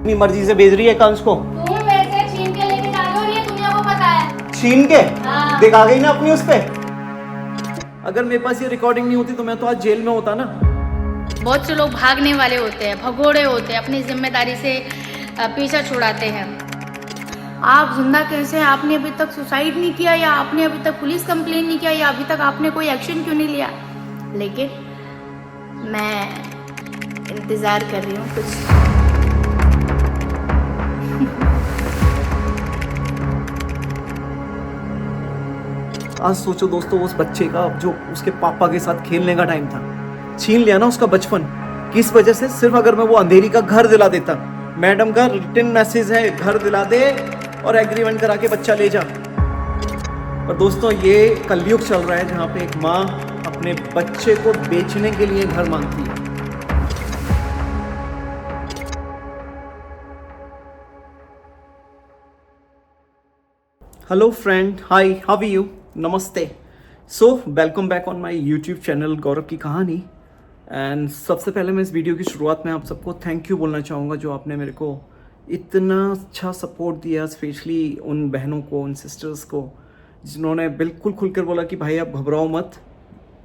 अपनी मर्जी से भेज रही है कंस को। तुम वैसे छीन के लेके जा रहे हो, ये दुनिया को पता है। छीन के हाँ। दिखा गई ना अपनी उस पे। अगर मेरे पास ये रिकॉर्डिंग नहीं होती तो मैं तो आज जेल में होता ना। बहुत से लोग भागने वाले होते हैं, भगोड़े होते हैं, अपनी जिम्मेदारी से पीछा छुड़ाते हैं। आप जिंदा कैसे हैं? आपने अभी तक सुसाइड नहीं किया, या आपने अभी तक पुलिस कंप्लेन नहीं किया, या अभी तक आपने कोई एक्शन क्यों नहीं लिया? लेकिन मैं इंतजार कर रही हूँ कुछ। आज सोचो दोस्तों, उस बच्चे का जो उसके पापा के साथ खेलने का टाइम था, छीन लिया ना उसका बचपन। किस वजह से? सिर्फ अगर मैं वो अंधेरी का घर दिला देता। मैडम का रिटन मैसेज है, घर दिला दे और एग्रीमेंट करा के बच्चा ले जा। पर दोस्तों, ये कलयुग चल रहा है जहाँ पे एक माँ अपने बच्चे को बेचने के लिए घर मांगती है। Hello friend, hi, how are you? नमस्ते। So welcome back on my YouTube channel Gaurav की कहानी। एंड सबसे पहले मैं इस वीडियो की शुरुआत में आप सबको थैंक यू बोलना चाहूँगा, जो आपने मेरे को इतना अच्छा सपोर्ट दिया, स्पेशली उन बहनों को, उन सिस्टर्स को जिन्होंने बिल्कुल खुलकर बोला कि भाई आप घबराओ मत,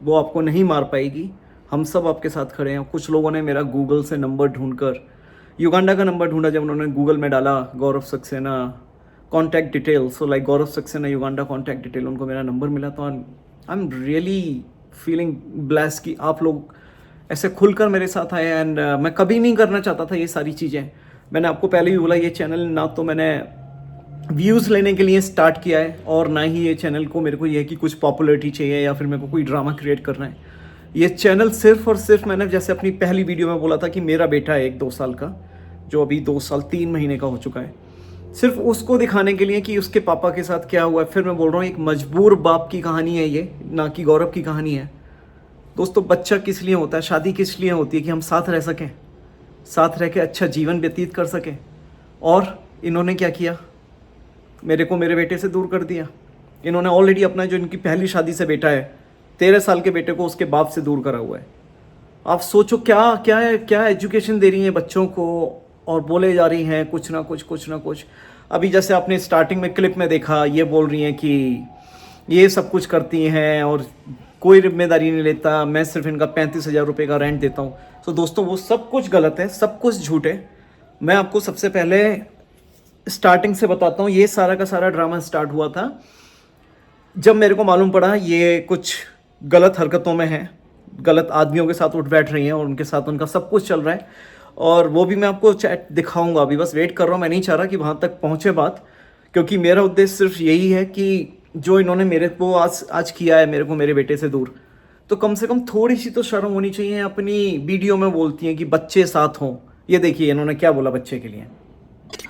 वो आपको नहीं मार पाएगी, हम सब आपके साथ खड़े हैं। कुछ लोगों ने मेरा गूगल से नंबर ढूंढकर युगांडा का नंबर ढूंढा, जब उन्होंने गूगल में डाला Gaurav Saxena contact detail, so like Gaurav Saxena Uganda contact detail, उनको मेरा नंबर मिला। तो I am really feeling bless कि आप लोग ऐसे खुलकर मेरे साथ आए। एंड मैं कभी नहीं करना चाहता था ये सारी चीज़ें। मैंने आपको पहले भी बोला, ये चैनल ना तो मैंने व्यूज़ लेने के लिए स्टार्ट किया है, और ना ही ये चैनल को मेरे को ये है कि कुछ पॉपुलैरिटी चाहिए या फिर मेरे को कोई ड्रामा क्रिएट करना है। ये चैनल सिर्फ और सिर्फ, मैंने जैसे अपनी पहली वीडियो में बोला था कि मेरा बेटा है 1-2 साल का, जो अभी 2 साल 3 महीने का हो चुका है, सिर्फ उसको दिखाने के लिए कि उसके पापा के साथ क्या हुआ है। फिर मैं बोल रहा हूँ, एक मजबूर बाप की कहानी है ये, ना कि गौरव की कहानी है। दोस्तों, बच्चा किस लिए होता है, शादी किस लिए होती है? कि हम साथ रह सकें, साथ रह के अच्छा जीवन व्यतीत कर सकें। और इन्होंने क्या किया? मेरे को मेरे बेटे से दूर कर दिया। इन्होंने ऑलरेडी अपना जो इनकी पहली शादी से बेटा है, 13 साल के बेटे को उसके बाप से दूर करा हुआ है। आप सोचो क्या क्या क्या एजुकेशन दे रही हैं बच्चों को, और बोले जा रही हैं कुछ ना कुछ। अभी जैसे आपने स्टार्टिंग में क्लिप में देखा, ये बोल रही हैं कि ये सब कुछ करती हैं और कोई जिम्मेदारी नहीं लेता, मैं सिर्फ इनका 35,000 रुपये का रेंट देता हूँ। तो दोस्तों, वो सब कुछ गलत है, सब कुछ झूठ है। मैं आपको सबसे पहले स्टार्टिंग से बताता हूँ। ये सारा का सारा ड्रामा स्टार्ट हुआ था जब मेरे को मालूम पड़ा ये कुछ गलत हरकतों में है, गलत आदमियों के साथ उठ बैठ रही हैं और उनके साथ उनका सब कुछ चल रहा है। और वो भी मैं आपको चैट दिखाऊंगा, अभी बस वेट कर रहा हूँ। मैं नहीं चाह रहा कि वहाँ तक पहुँचे बात, क्योंकि मेरा उद्देश्य सिर्फ यही है कि जो इन्होंने मेरे को आज किया है, मेरे को मेरे बेटे से दूर, तो कम से कम थोड़ी सी तो शर्म होनी चाहिए। अपनी वीडियो में बोलती हैं कि बच्चे साथ हों। ये देखिए इन्होंने क्या बोला बच्चे के लिए।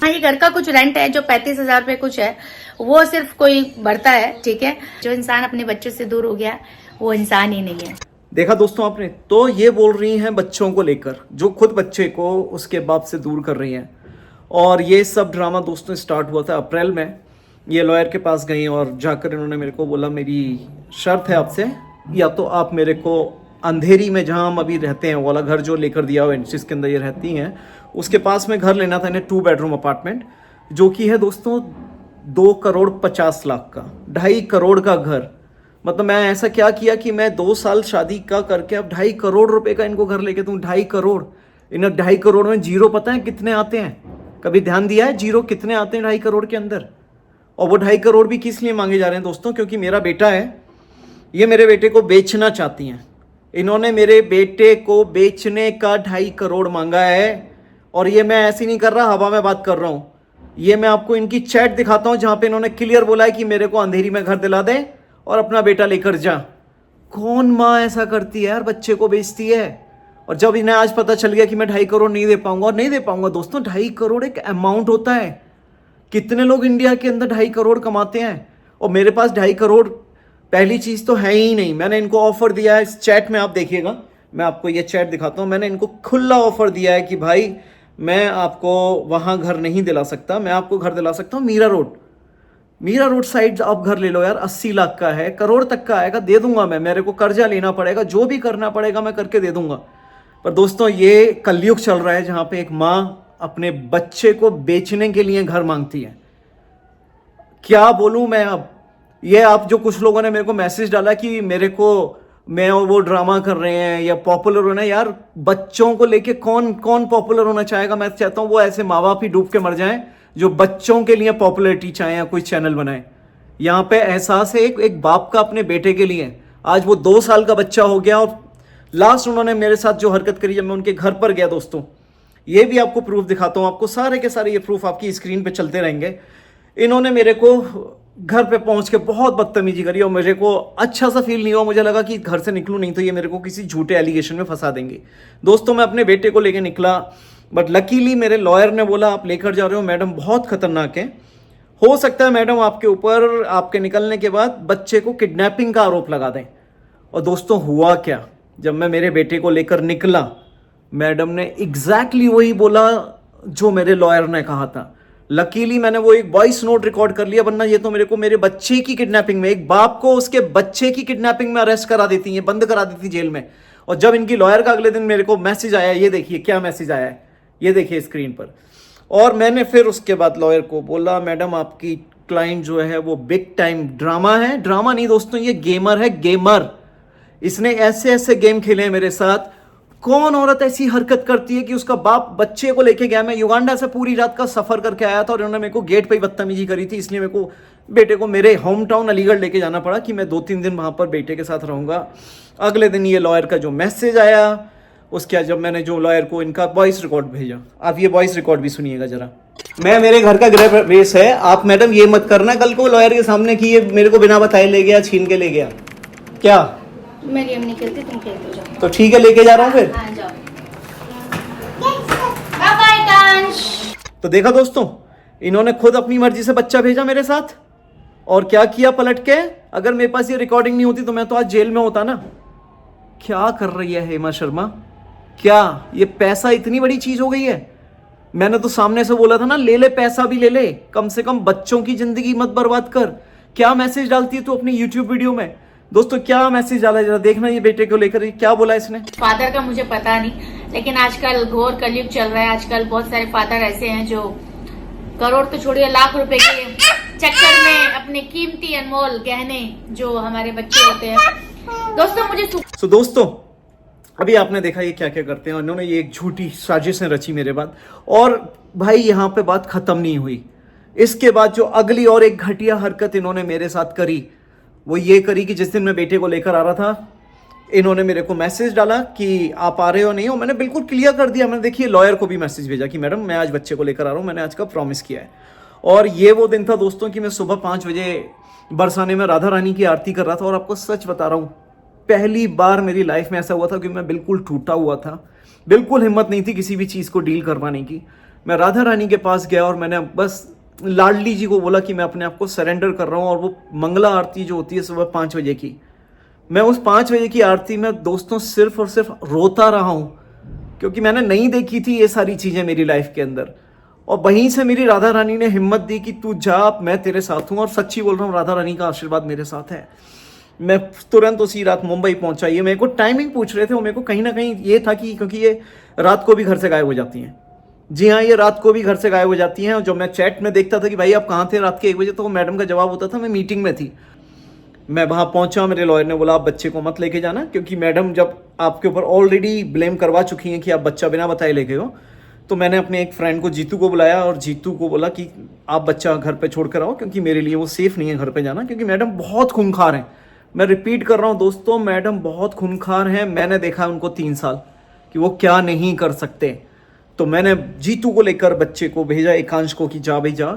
हाँ, ये घर का कुछ रेंट है जो 35,000 रुपये कुछ है, वो सिर्फ कोई भरता है, ठीक है। जो इंसान अपने बच्चों से दूर हो गया वो इंसान ही नहीं है। देखा दोस्तों आपने, तो ये बोल रही हैं बच्चों को लेकर, जो खुद बच्चे को उसके बाप से दूर कर रही हैं। और ये सब ड्रामा दोस्तों स्टार्ट हुआ था अप्रैल में। ये लॉयर के पास गई और जाकर इन्होंने मेरे को बोला, मेरी शर्त है आपसे, या तो आप मेरे को अंधेरी में जहाँ हम अभी रहते हैं, वो वाला घर जो लेकर दिया हुआ है जिसके अंदर ये रहती हैं, उसके पास में घर लेना था इन्हें, 2 बेडरूम अपार्टमेंट, जो कि है दोस्तों 2,50,00,000 का, 2.5 करोड़ का घर। मतलब मैं ऐसा क्या किया कि मैं 2 साल शादी का करके अब 2.5 करोड़ रुपए का इनको घर लेके दूं। 2.5 करोड़, इन 2.5 करोड़ में जीरो पता है कितने आते हैं? कभी ध्यान दिया है जीरो कितने आते हैं 2.5 करोड़ के अंदर? और वो 2.5 करोड़ भी किस लिए मांगे जा रहे हैं दोस्तों? क्योंकि मेरा बेटा है, ये मेरे बेटे को बेचना चाहती हैं। इन्होंने मेरे बेटे को बेचने का 2.5 करोड़ मांगा है। और ये मैं ऐसे नहीं कर रहा, हवा में बात कर रहा हूँ। ये मैं आपको इनकी चैट दिखाता हूँ जहाँ पे इन्होंने क्लियर बोला है कि मेरे को अंधेरी में घर दिला दे और अपना बेटा लेकर जा। कौन माँ ऐसा करती है यार, बच्चे को बेचती है? और जब इन्हें आज पता चल गया कि मैं 2.5 करोड़ नहीं दे पाऊंगा, और नहीं दे पाऊंगा दोस्तों, 2.5 करोड़ एक अमाउंट होता है। कितने लोग इंडिया के अंदर 2.5 करोड़ कमाते हैं, और मेरे पास 2.5 करोड़ पहली चीज़ तो है ही नहीं। मैंने इनको ऑफर दिया है, इस चैट में आप देखिएगा, मैं आपको ये चैट दिखाता हूँ। मैंने इनको खुला ऑफर दिया है कि भाई मैं आपको वहाँ घर नहीं दिला सकता, मैं आपको घर दिला सकता हूँ मीरा रोड साइड आप घर ले लो यार, 80 लाख का है, करोड़ तक का आएगा, दे दूंगा मैं। मेरे को कर्जा लेना पड़ेगा, जो भी करना पड़ेगा मैं करके दे दूंगा। पर दोस्तों, ये कलयुग चल रहा है जहाँ पे एक माँ अपने बच्चे को बेचने के लिए घर मांगती है। क्या बोलूं मैं अब। ये आप जो कुछ लोगों ने मेरे को मैसेज डाला कि मेरे को मैं और वो ड्रामा कर रहे हैं या पॉपुलर होना, यार बच्चों को लेके कौन कौन पॉपुलर होना चाहेगा। मैं चाहता हूं वो ऐसे माँ बाप ही डूब के मर जाएं जो बच्चों के लिए पॉपुलरिटी चाहे या कोई चैनल बनाए। यहाँ पे एहसास है एक बाप का अपने बेटे के लिए। आज वो 2 साल का बच्चा हो गया और लास्ट उन्होंने मेरे साथ जो हरकत करी जब मैं उनके घर पर गया दोस्तों, ये भी आपको प्रूफ दिखाता हूं, आपको सारे के सारे ये प्रूफ आपकी स्क्रीन पे चलते रहेंगे। इन्होंने मेरे को घर पे पहुंच के बहुत बदतमीजी करी और मेरे को अच्छा सा फील नहीं हुआ। मुझे लगा कि घर से निकलूं नहीं तो ये मेरे को किसी झूठे एलिगेशन में फंसा देंगे। दोस्तों मैं अपने बेटे को लेके निकला, बट लकीली मेरे लॉयर ने बोला आप लेकर जा रहे हो मैडम, बहुत खतरनाक है, हो सकता है मैडम आपके ऊपर आपके निकलने के बाद बच्चे को किडनैपिंग का आरोप लगा दें। और दोस्तों हुआ क्या, जब मैं मेरे बेटे को लेकर निकला मैडम ने एग्जैक्टली वही बोला जो मेरे लॉयर ने कहा था। लकीली मैंने वो एक वॉइस नोट रिकॉर्ड कर लिया, वरना ये तो मेरे को मेरे बच्चे की किडनैपिंग में, एक बाप को उसके बच्चे की किडनैपिंग में अरेस्ट करा देती है, बंद करा देती जेल में। और जब इनकी लॉयर का अगले दिन मेरे को मैसेज आया, ये देखिए क्या मैसेज आया है, ये देखिए स्क्रीन पर। और मैंने फिर उसके बाद लॉयर को बोला मैडम आपकी क्लाइंट जो है वो बिग टाइम ड्रामा है। ड्रामा नहीं दोस्तों, ये गेमर है, गेमर। इसने ऐसे ऐसे गेम खेले हैं मेरे साथ। कौन औरत ऐसी हरकत करती है कि उसका बाप बच्चे को लेके गया। मैं युगांडा से पूरी रात का सफर करके आया था और उन्होंने मेरे को गेट पे ही बदतमीजी करी थी, इसलिए मेरे को बेटे को मेरे होम टाउन अलीगढ़ लेके जाना पड़ा कि मैं 2-3 दिन वहां पर बेटे के साथ रहूंगा। अगले दिन ये लॉयर का जो मैसेज आया, उसके बाद जब मैंने जो लॉयर को इनका वॉइस रिकॉर्ड भेजा, आप ये वॉइस रिकॉर्ड भी सुनिएगा जरा। मैं मेरे घर का गृह प्रवेश है, आप मैडम ये मत करना कल को लॉयर के सामने कि ये मेरे को बिना बताए ले गया, छीन के ले गया। क्या मैं गेम नहीं खेलती, तुम खेल लो जाओ। तो ठीक है, लेके जा रहा हूँ फिर। हाँ जाओ। Bye bye Kansh. तो देखा दोस्तों, इन्होंने खुद अपनी मर्जी से बच्चा भेजा मेरे साथ और क्या किया पलट के। अगर मेरे पास ये रिकॉर्डिंग नहीं होती तो मैं तो आज जेल में होता ना। क्या कर रही है हेमा शर्मा, क्या ये पैसा इतनी बड़ी चीज हो गई है। मैंने तो सामने से बोला था ना, ले ले पैसा भी ले ले, कम से कम बच्चों की जिंदगी मत बर्बाद कर। क्या मैसेज डालती है तू अपनी यूट्यूब वीडियो में। दोस्तों क्या मैसेज डाला जरा देखना, ये बेटे को लेकर क्या बोला इसने। फादर का मुझे पता नहीं, लेकिन आजकल घोर कलयुग चल रहा है। आजकल बहुत सारे फादर ऐसे हैं जो करोड़ तो छोड़िए लाख रुपए के चक्कर में अपने कीमती अनमोल गहने जो हमारे बच्चे होते हैं। दोस्तों मुझे दोस्तों अभी आपने देखा ये क्या क्या करते हैं। इन्होंने ये एक झूठी साजिशें रची मेरे बाद, और भाई यहाँ पे बात खत्म नहीं हुई। इसके बाद जो अगली और एक घटिया हरकत इन्होंने मेरे साथ करी वो ये करी कि जिस दिन मैं बेटे को लेकर आ रहा था, इन्होंने मेरे को मैसेज डाला कि आप आ रहे हो नहीं हो। मैंने बिल्कुल क्लियर कर दिया, मैंने देखिए लॉयर को भी मैसेज भेजा कि मैडम मैं आज बच्चे को लेकर आ रहा हूँ, मैंने आज का प्रॉमिस किया है। और ये वो दिन था दोस्तों कि मैं सुबह 5 बजे बरसाने में राधा रानी की आरती कर रहा था। और आपको सच बता रहा हूँ, पहली बार मेरी लाइफ में ऐसा हुआ था कि मैं बिल्कुल टूटा हुआ था, बिल्कुल हिम्मत नहीं थी किसी भी चीज़ को डील करवाने की। मैं राधा रानी के पास गया और मैंने बस लाडली जी को बोला कि मैं अपने आप को सरेंडर कर रहा हूँ। और वो मंगला आरती जो होती है सुबह 5 बजे की, मैं उस 5 बजे की आरती में दोस्तों सिर्फ और सिर्फ रोता रहा हूँ, क्योंकि मैंने नहीं देखी थी ये सारी चीज़ें मेरी लाइफ के अंदर। और वहीं से मेरी राधा रानी ने हिम्मत दी कि तू जा, मैं तेरे साथ हूँ। और सच्ची बोल रहा हूँ, राधा रानी का आशीर्वाद मेरे साथ है। मैं तुरंत उसी रात मुंबई पहुंचा। ये मेरे को टाइमिंग पूछ रहे थे, वो मेरे को कहीं ना कहीं ये था कि क्योंकि ये रात को भी घर से गायब हो जाती हैं। जी हाँ, ये रात को भी घर से गायब हो जाती हैं। और जब मैं चैट में देखता था कि भाई आप कहाँ थे रात के 1 बजे, तो मैडम का जवाब होता था मैं मीटिंग में थी। मैं वहाँ पहुँचा, मेरे लॉयर ने बोला आप बच्चे को मत लेके जाना, क्योंकि मैडम जब आपके ऊपर ऑलरेडी ब्लेम करवा चुकी हैं कि आप बच्चा बिना बताए लेके हो। तो मैंने अपने एक फ्रेंड को जीतू को बुलाया और जीतू को बोला कि आप बच्चा घर पे छोड़ कर आओ, क्योंकि मेरे लिए वो सेफ़ नहीं है घर पे जाना, क्योंकि मैडम बहुत खूंखार हैं। मैं रिपीट कर रहा हूँ दोस्तों, मैडम बहुत खूंखार हैं। मैंने देखा उनको 3 साल कि वो क्या नहीं कर सकते। तो मैंने जीतू को लेकर बच्चे को भेजा, एकांश को, कि जा भाई जा।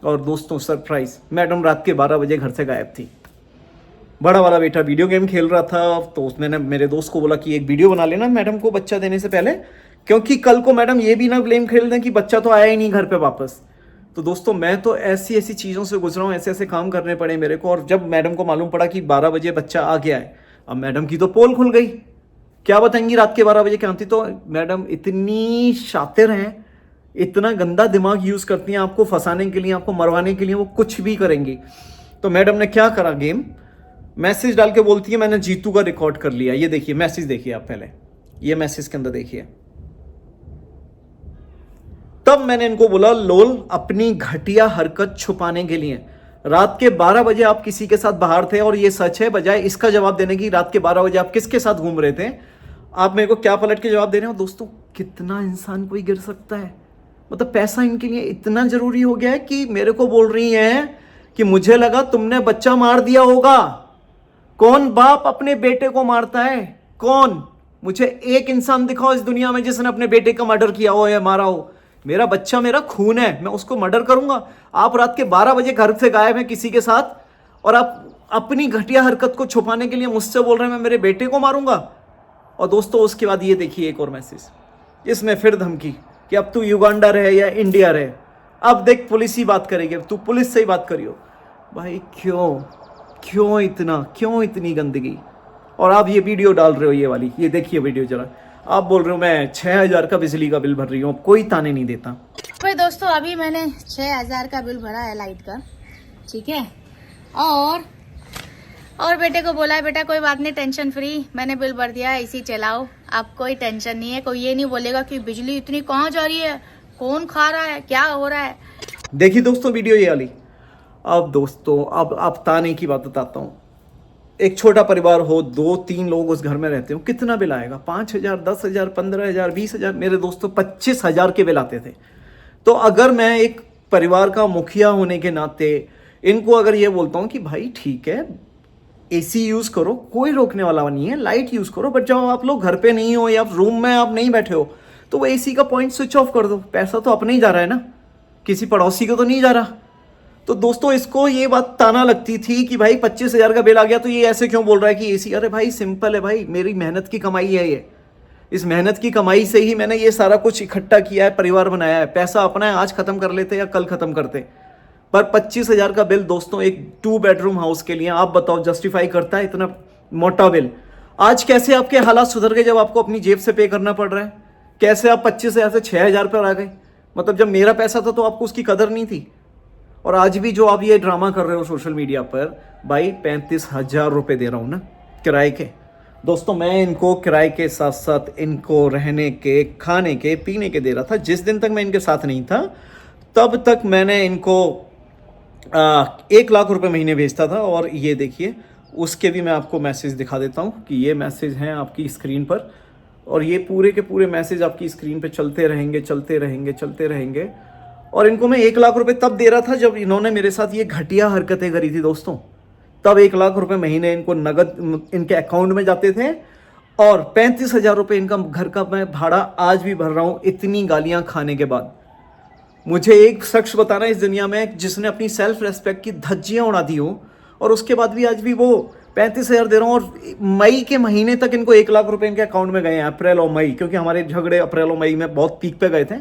और दोस्तों सरप्राइज, मैडम रात के 12 बजे घर से गायब थी। बड़ा वाला बेटा वीडियो गेम खेल रहा था, तो मैंने मेरे दोस्त को बोला कि एक वीडियो बना लेना मैडम को बच्चा देने से पहले, क्योंकि कल को मैडम ये भी ना ब्लेम खेल दें कि बच्चा तो आया ही नहीं घर पे वापस। तो दोस्तों मैं तो ऐसी ऐसी चीज़ों से गुजरा हूँ, ऐसे ऐसे काम करने पड़े मेरे को। और जब मैडम को मालूम पड़ा कि 12 बजे बच्चा आ गया है, अब मैडम की तो पोल खुल गई। क्या बताएंगी रात के 12 बजे क्या थी। तो मैडम इतनी शातिर हैं, इतना गंदा दिमाग यूज़ करती हैं आपको फंसाने के लिए, आपको मरवाने के लिए, वो कुछ भी करेंगी। तो मैडम ने क्या करा, गेम मैसेज डाल के बोलती है मैंने जीतू का रिकॉर्ड कर लिया। ये देखिए मैसेज, देखिए आप पहले ये मैसेज के अंदर देखिए। तब मैंने इनको बोला लोल, अपनी घटिया हरकत छुपाने के लिए रात के 12 बजे आप किसी के साथ बाहर थे, और ये सच है, बजाय इसका जवाब देने की रात के 12 बजे आप किसके साथ घूम रहे थे, आप मेरे को क्या पलट के जवाब दे रहे हो। दोस्तों कितना इंसान कोई गिर सकता है, मतलब पैसा इनके लिए इतना जरूरी हो गया है कि मेरे को बोल रही हैं कि मुझे लगा तुमने बच्चा मार दिया होगा। कौन बाप अपने बेटे को मारता है? कौन? मुझे एक इंसान दिखाओ इस दुनिया में जिसने अपने बेटे का मर्डर किया हो या मारा हो। मेरा बच्चा मेरा खून है, मैं उसको मर्डर करूंगा? आप रात के 12 बजे घर से गायब हैं किसी के साथ, और आप अपनी घटिया हरकत को छुपाने के लिए मुझसे बोल रहे हैं मैं मेरे बेटे को मारूंगा। और दोस्तों उसके बाद ये देखिए एक और मैसेज, इसमें फिर धमकी कि अब तू युगांडा रहे या इंडिया रहे, अब देख पुलिस ही बात करेगी, तू पुलिस से ही बात करियो। भाई क्यों इतनी गंदगी? और आप ये वीडियो डाल रहे हो, ये वाली, ये देखिए वीडियो जरा, आप बोल रहे हो मैं 6000 का बिजली का बिल भर रही हूँ, कोई ताने नहीं देता। भाई दोस्तों अभी मैंने 6000 का बिल भरा है लाइट का, ठीक है, और बेटे को बोला है बेटा कोई बात नहीं, टेंशन फ्री, मैंने बिल भर दिया है, इसी चलाओ, अब कोई टेंशन नहीं है। कोई ये नहीं बोलेगा कि बिजली इतनी कहाँ जा रही है, कौन खा रहा है, क्या हो रहा है। देखिए दोस्तों वीडियो ये वाली। अब दोस्तों अब ताने की बात बताता हूँ। एक छोटा परिवार हो, 2-3 लोग उस घर में रहते हो, कितना बिल आएगा? 5000, 10,000, 15,000, 20,000। मेरे दोस्तों 25,000 के बिल आते थे। तो अगर मैं एक परिवार का मुखिया होने के नाते इनको अगर ये बोलता हूँ कि भाई ठीक है एसी यूज करो, कोई रोकने वाला नहीं है, लाइट यूज करो, बट जब आप लोग घर पे नहीं हो या रूम में आप नहीं बैठे हो तो वो एसी का पॉइंट स्विच ऑफ कर दो, पैसा तो अपने ही जा रहा है ना, किसी पड़ोसी को तो नहीं जा रहा। तो दोस्तों इसको ये बात ताना लगती थी कि भाई 25,000 का बिल आ गया तो ये ऐसे क्यों बोल रहा है कि एसी। अरे भाई सिंपल है भाई, मेरी मेहनत की कमाई है ये, इस मेहनत की कमाई से ही मैंने ये सारा कुछ इकट्ठा किया है, परिवार बनाया है। पैसा अपना है, आज खत्म कर लेते या कल खत्म करते, पर 25,000 का बिल दोस्तों एक 2 बेडरूम हाउस के लिए आप बताओ जस्टिफाई करता है इतना मोटा बिल? आज कैसे आपके हालात सुधर गए जब आपको अपनी जेब से पे करना पड़ रहा है? कैसे आप 25,000 से 6,000 पर आ गए? मतलब जब मेरा पैसा था तो आपको उसकी कदर नहीं थी। और आज भी जो आप ये ड्रामा कर रहे हो सोशल मीडिया पर, भाई 35,000 रुपये दे रहा हूँ ना किराए के। दोस्तों मैं इनको किराए के साथ साथ इनको रहने के, खाने के, पीने के दे रहा था। जिस दिन तक मैं इनके साथ नहीं था तब तक मैंने इनको 1 लाख रुपए महीने भेजता था। और ये देखिए उसके भी मैं आपको मैसेज दिखा देता हूँ कि ये मैसेज हैं आपकी स्क्रीन पर, और ये पूरे के पूरे मैसेज आपकी स्क्रीन पे चलते रहेंगे। और इनको मैं 1 लाख रुपए तब दे रहा था जब इन्होंने मेरे साथ ये घटिया हरकतें करी थी दोस्तों। तब 1 लाख रुपए महीने इनको नगद इनके अकाउंट में जाते थे, और 35,000 रुपये इनका घर का मैं भाड़ा आज भी भर रहा हूँ इतनी गालियाँ खाने के बाद। मुझे एक शख्स बताना इस दुनिया में जिसने अपनी सेल्फ रेस्पेक्ट की धज्जियाँ उड़ा दी हो, और उसके बाद भी आज भी वो 35,000 दे रहा हूँ। और मई के महीने तक इनको 1 लाख रुपए इनके अकाउंट में गए हैं, अप्रैल और मई, क्योंकि हमारे झगड़े अप्रैल और मई में बहुत पीक पे गए थे।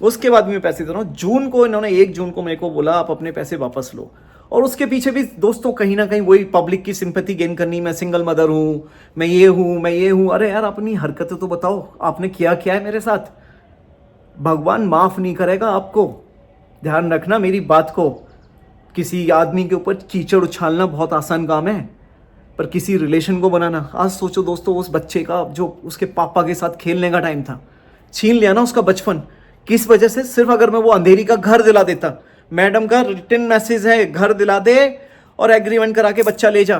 उसके बाद भी मैं पैसे दे रहा हूँ। जून को इन्होंने 1 जून को मेरे को बोला आप अपने पैसे वापस लो, और उसके पीछे भी दोस्तों कहीं ना कहीं वही पब्लिक की सिंपैथी गेन करनी, मैं सिंगल मदर हूँ, मैं ये हूँ। अरे यार अपनी हरकतें तो बताओ, आपने क्या है मेरे साथ? भगवान माफ नहीं करेगा आपको, ध्यान रखना मेरी बात को। किसी आदमी के ऊपर कीचड़ उछालना बहुत आसान काम है, पर किसी रिलेशन को बनाना, आज सोचो दोस्तों उस बच्चे का जो उसके पापा के साथ खेलने का टाइम था, छीन लिया ना उसका बचपन। किस वजह से? सिर्फ अगर मैं वो अंधेरी का घर दिला देता। मैडम का रिटन मैसेज है, घर दिला दे और एग्रीमेंट करा के बच्चा ले जा।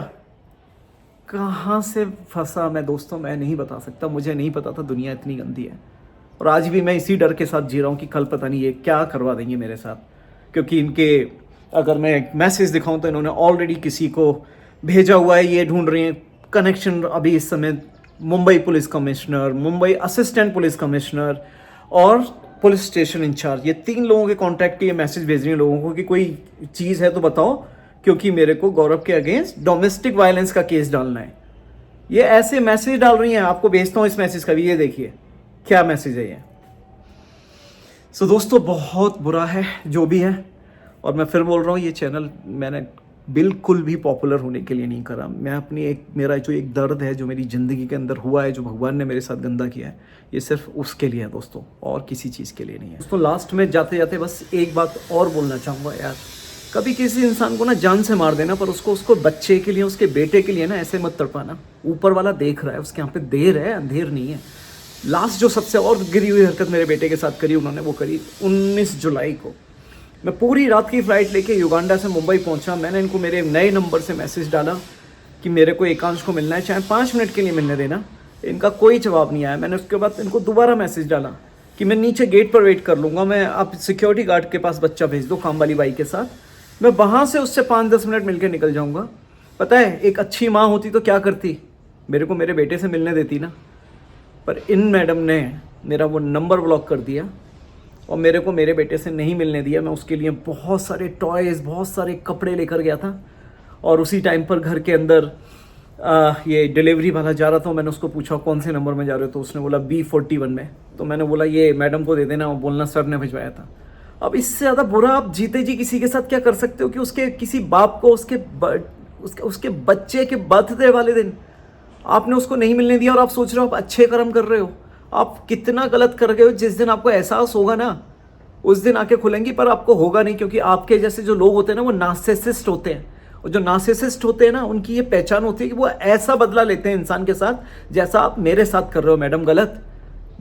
कहाँ से फंसा मैं दोस्तों, मैं नहीं बता सकता, मुझे नहीं पता था दुनिया इतनी गंदी है। और आज भी मैं इसी डर के साथ जी रहा हूँ कि कल पता नहीं ये क्या करवा देंगे मेरे साथ, क्योंकि इनके अगर मैं एक मैसेज दिखाऊं तो इन्होंने ऑलरेडी किसी को भेजा हुआ है, ये ढूंढ रहे हैं कनेक्शन। अभी इस समय Mumbai police commissioner, Mumbai assistant police commissioner और पुलिस स्टेशन इंचार्ज, ये 3 लोगों के कॉन्टैक्ट के ये मैसेज भेज रही हैं लोगों को कि कोई चीज़ है तो बताओ, क्योंकि मेरे को गौरव के अगेंस्ट डोमेस्टिक वायलेंस का केस डालना है। ये ऐसे मैसेज डाल रही हैं। आपको भेजता हूँ इस मैसेज का भी, ये देखिए क्या मैसेज है ये। सो दोस्तों बहुत बुरा है जो भी है, और मैं फिर बोल रहा हूँ ये चैनल मैंने बिल्कुल भी पॉपुलर होने के लिए नहीं करा। मैं अपनी मेरा जो एक दर्द है जो मेरी ज़िंदगी के अंदर हुआ है, जो भगवान ने मेरे साथ गंदा किया है, ये सिर्फ उसके लिए है दोस्तों, और किसी चीज़ के लिए नहीं है दोस्तों। लास्ट में जाते जाते बस एक बात और बोलना चाहूँगा यार, कभी किसी इंसान को ना जान से मार देना, पर उसको बच्चे के लिए, उसके बेटे के लिए ना ऐसे मत तड़पाना। ऊपर वाला देख रहा है, उसके यहाँ पे देर है, अंधेर नहीं है। लास्ट जो सबसे और गिरी हुई हरकत मेरे बेटे के साथ करी उन्होंने, वो करी 19 जुलाई को। मैं पूरी रात की फ़्लाइट लेके युगांडा से मुंबई पहुंचा। मैंने इनको मेरे नए नंबर से मैसेज डाला कि मेरे को एकांश को मिलना है, चाहे 5 मिनट के लिए मिलने देना। इनका कोई जवाब नहीं आया। मैंने उसके बाद इनको दोबारा मैसेज डाला कि मैं नीचे गेट पर वेट कर लूँगा, मैं आप सिक्योरिटी गार्ड के पास बच्चा भेज दो काम वाली बाई के साथ, मैं वहाँ से उससे 5-10 मिनट मिल के निकल जाऊँगा। पता है एक अच्छी माँ होती तो क्या करती, मेरे को मेरे बेटे से मिलने देती ना। पर इन मैडम ने मेरा वो नंबर ब्लॉक कर दिया और मेरे को मेरे बेटे से नहीं मिलने दिया। मैं उसके लिए बहुत सारे टॉयज़, बहुत सारे कपड़े लेकर गया था और उसी टाइम पर घर के अंदर ये डिलीवरी वाला जा रहा था। मैंने उसको पूछा कौन से नंबर में जा रहे हो, तो उसने बोला B41 में। तो मैंने बोला ये मैडम को दे देना, वो बोलना सर ने भिजवाया था। अब इससे ज़्यादा बुरा आप जीते जी किसी के साथ क्या कर सकते हो कि उसके किसी बाप को उसके बच्चे के बर्थडे वाले दिन आपने उसको नहीं मिलने दिया और आप सोच रहे हो आप अच्छे कर्म कर रहे हो। आप कितना गलत कर रहे हो। जिस दिन आपको एहसास होगा ना उस दिन आंखें खुलेंगी, पर आपको होगा नहीं, क्योंकि आपके जैसे जो लोग होते हैं ना वो नार्सिसिस्ट होते हैं। और जो नार्सिसिस्ट होते हैं ना उनकी ये पहचान होती है कि वो ऐसा बदला लेते हैं इंसान के साथ जैसा आप मेरे साथ कर रहे हो मैडम, गलत।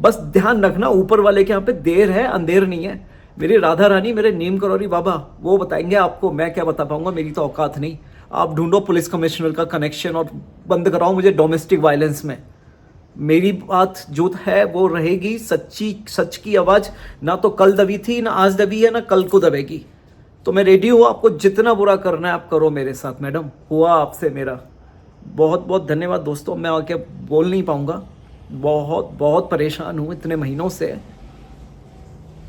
बस ध्यान रखना ऊपर वाले के यहाँ पे देर है अंधेर नहीं है। मेरी राधा रानी, मेरे नीम करौरी बाबा वो बताएंगे आपको, मैं क्या बता पाऊंगा, मेरी तो औकात नहीं। आप ढूंढो पुलिस कमिश्नर का कनेक्शन और बंद कराओ मुझे डोमेस्टिक वायलेंस में। मेरी बात जो है वो रहेगी सच्ची, सच की आवाज़ ना तो कल दबी थी, ना आज दबी है, ना कल को दबेगी। तो मैं रेडी हूँ, आपको जितना बुरा करना है आप करो मेरे साथ मैडम। हुआ आपसे मेरा बहुत बहुत धन्यवाद दोस्तों। मैं आके बोल नहीं पाऊँगा, बहुत बहुत परेशान हूँ इतने महीनों से।